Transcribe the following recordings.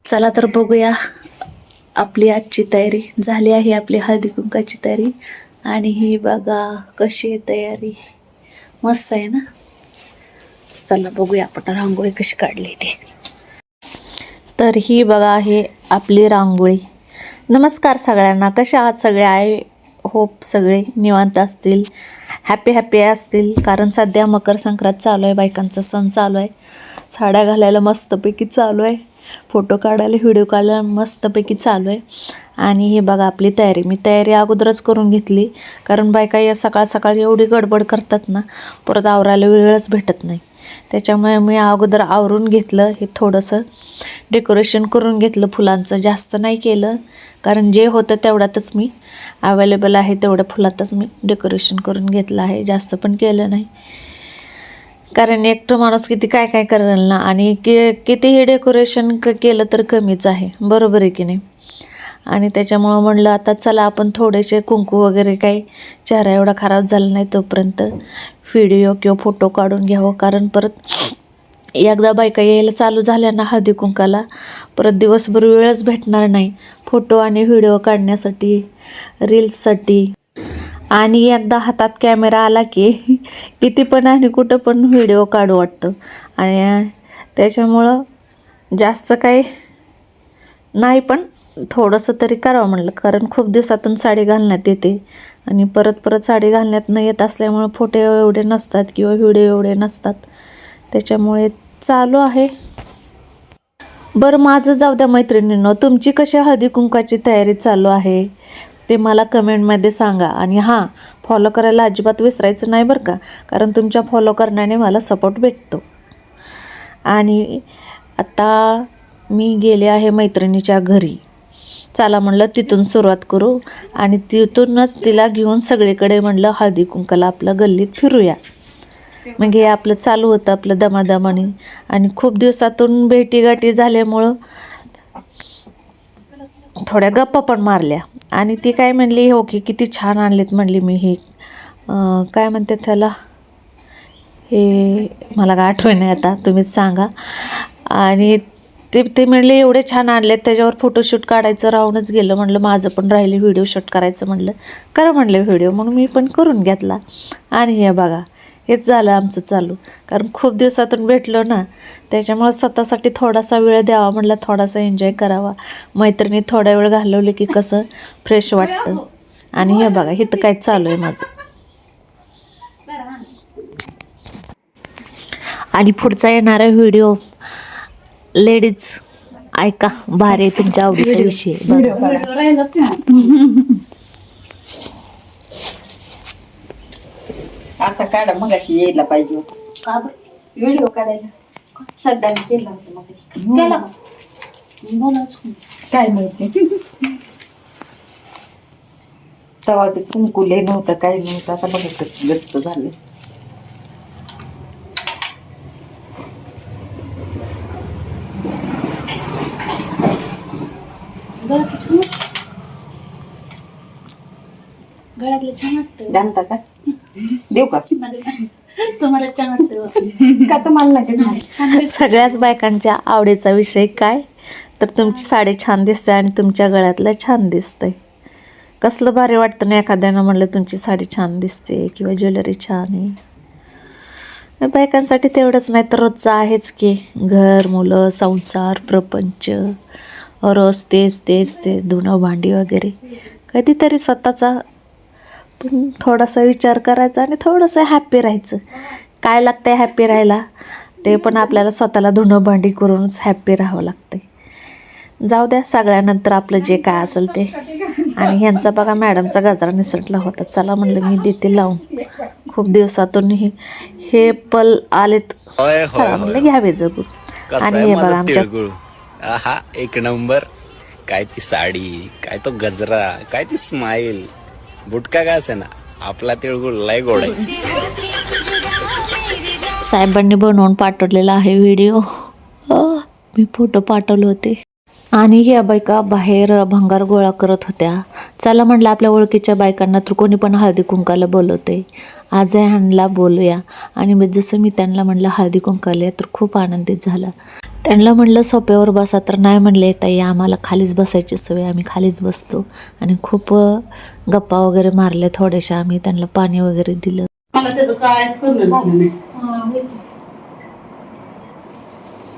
चला तर बघूया आपली आजची तयारी झाली आहे. आपली हळदी कुंकाची तयारी. आणि ही बघा कशी आहे तयारी, मस्त आहे ना. चला बघूया आपण रांगोळी कशी काढली ती. तर ही बघा आहे आपली रांगोळी. नमस्कार सगळ्यांना, कसे आहात सगळे? आय होप सगळे निवांत असतील, हॅपी असतील. कारण सध्या मकर संक्रांत चालू आहे, बायकांचा सण चालू आहे. साड्या घालायला मस्तपैकी चालू आहे, फोटो काढायला व्हिडिओ काढायला मस्तपैकी चालू आहे. आणि हे बघा आपली तयारी. मी तयारी अगोदरच करून घेतली, कारण बायका या सकाळ सकाळी एवढी गडबड करतात ना, परत आवरायला वेळच भेटत नाही. त्याच्यामुळे मी अगोदर आवरून घेतलं. हे थोडंसं डेकोरेशन करून घेतलं फुलांचं, जास्त नाही केलं, कारण जे होतं तेवढ्यातच मी अवेलेबल आहे तेवढ्या फुलातच मी डेकोरेशन करून घेतलं आहे. जास्त पण केलं नाही, कारण एकटं माणूस किती काय काय करेल ना. आणि कितीही डेकोरेशन केलं तर कमीच आहे, बरोबर आहे की नाही. आणि त्याच्यामुळं म्हणलं आता चला आपण थोडेसे कुंकू वगैरे, काही चेहरा एवढा खराब झाला नाही तोपर्यंत व्हिडिओ किंवा फोटो काढून घ्यावं. कारण परत एकदा बायका यायला चालू झाल्या ना हळदी कुंकाला, परत दिवसभर वेळच भेटणार नाही फोटो आणि व्हिडिओ काढण्यासाठी, रील्ससाठी. आणि एकदा हातात कॅमेरा आला की किती पण आणि कुठं पण व्हिडिओ काढू वाटतं. आणि त्याच्यामुळं जास्त काही नाही, पण थोडंसं तरी करावं म्हणलं, कारण खूप दिवसातून साडी घालण्यात येते आणि परत साडी घालण्यात न येत असल्यामुळं फोटो एवढे नसतात किंवा व्हिडिओ एवढे नसतात. त्याच्यामुळे चालू आहे. बरं माझं जाऊ द्या मैत्रिणींनो, तुमची कशी हळदी कुंकाची तयारी चालू आहे ते मला कमेंटमध्ये सांगा. आणि हां, फॉलो करायला अजिबात विसरायचं नाही बरं का, कारण तुमच्या फॉलो करण्याने मला सपोर्ट भेटतो. आणि आता मी गेले आहे मैत्रिणीच्या घरी. चला म्हणलं तिथून सुरुवात करू, आणि तिथूनच तिला घेऊन सगळीकडे म्हणलं हळदी कुंकाला आपलं गल्लीत फिरूया. मग हे आपलं चालू होतं आपलं दमादमाने. आणि खूप दिवसातून भेटीगाठी झाल्यामुळं थोड्या गप्पा पण मारल्या. आणि ती काय म्हणली, हो की किती छान आणलेत म्हणली. मी हे काय म्हणते त्याला, हे मला काय आठवण नाही आता, तुम्हीच सांगा. आणि ते म्हणले एवढे छान आणलेत, त्याच्यावर फोटोशूट काढायचं राहूनच गेलं. म्हणलं माझं पण राहिले व्हिडिओ शूट करायचं, म्हणलं करा म्हणलं व्हिडिओ, म्हणून मी पण करून घेतला. आणि हे बघा हेच झालं आमचं चालू, कारण खूप दिवसातून भेटलो ना, त्याच्यामुळे स्वतःसाठी थोडासा वेळ द्यावा म्हणलं, थोडासा एन्जॉय करावा. मैत्रिणी थोडा वेळ घालवले की कसं फ्रेश वाटतं. आणि हे बघा इथं काय चालू आहे माझं. आणि पुढचा येणारा व्हिडिओ लेडीज ऐका, भारी तुमच्या आवडीचा विषय. आता काढा, मग अशी यायला पाहिजे व्हिडिओ काढायला. सध्या केला होता मग काय माहिती तेव्हा ते कुंकुले नव्हतं, काही नव्हतं. आता बघा गच्च झाले. गळ्यातलं छान वाटतं. जाणता का देऊ का तुम्हाला छान वाटतं का? तर मला नाही. सगळ्याच बायकांच्या आवडीचा विषय काय, तर तुमची साडी छान दिसते आणि तुमच्या गळ्यातलं छान दिसतंय. कसलं भारी वाटतं ना एखाद्यानं म्हणलं तुमची साडी छान दिसते किंवा ज्वेलरी छान आहे. बायकांसाठी तेवढंच नाही तर रोजचं आहेच की, घर, मुलं, संसार, प्रपंच, रोज तेच धुणं भांडी वगैरे. कधीतरी स्वतःचा पण थोडासा विचार करायचा आणि थोडंसं हॅप्पी राहायचं. काय लागतंय हॅप्पी राहायला, ते पण आपल्याला स्वतःला धुणं भांडी करूनच हॅप्पी राहावं लागतंय. जाऊ द्या, सगळ्यानंतर आपलं जे काय असेल ते. आणि ह्यांचा बघा मॅडमचा गजरा निसटला होता, चला म्हणलं मी देते लावून. खूप दिवसातून हे पल आलेत, चला म्हणलं घ्यावे जगून. आणि हे बघा आमच्या एक नंबर. काय ती साडी, काय तो गजरा, काय ती स्माईल, बुटका काय असे ना, आपला तिळगुळ लय गोड आहे. साहेबांनी बनवून पाठवलेला आहे व्हिडिओ, मी फोटो पाठवले होते. आणि ह्या बायका बाहेर भंगार गोळा करत होत्या. चला म्हटलं आपल्या ओळखीच्या बायकांना तर कोणी पण हळदी कुंकाला बोलवते, आज ह्यांना बोलूया. आणि जसं मी त्यांना म्हटलं हळदी कुंकाला, तर खूप आनंदित झाला. त्यांना म्हणलं सोप्यावर बसा तर नाही म्हणले, ताई आम्हाला खालीच बसायची सवय, आम्ही खालीच बसतो. आणि खूप गप्पा वगैरे मारले थोड्याशा, आम्ही त्यांना पाणी वगैरे दिलं. मला त्याचं कायच करणं झालं नाही.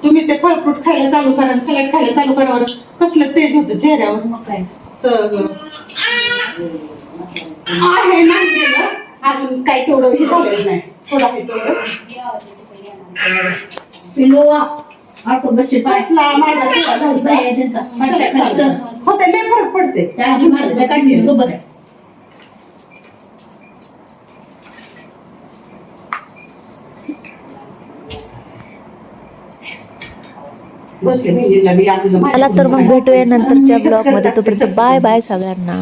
तुम्ही ते फळ फ्रूट खायला चालू करा, सलाड खायला चालू करावर कसलं तेज होतं चेहऱ्यावर. मग काय सगळं आहे नाही गेलं अजून काही तेवढं हे झालेलं नाही. थोडा हे तेवढं पिलो आपण बच्चे पाय कसला माझा चेहरा झाला. होते लय फरक पडते. त्याची माझ्या काढली गो बस. बसले बहिणीला बी आणलं. मला तर मग भेटूया नंतरच्या ब्लॉगमध्ये. तोपर्यंत बाय बाय सगळ्यांना.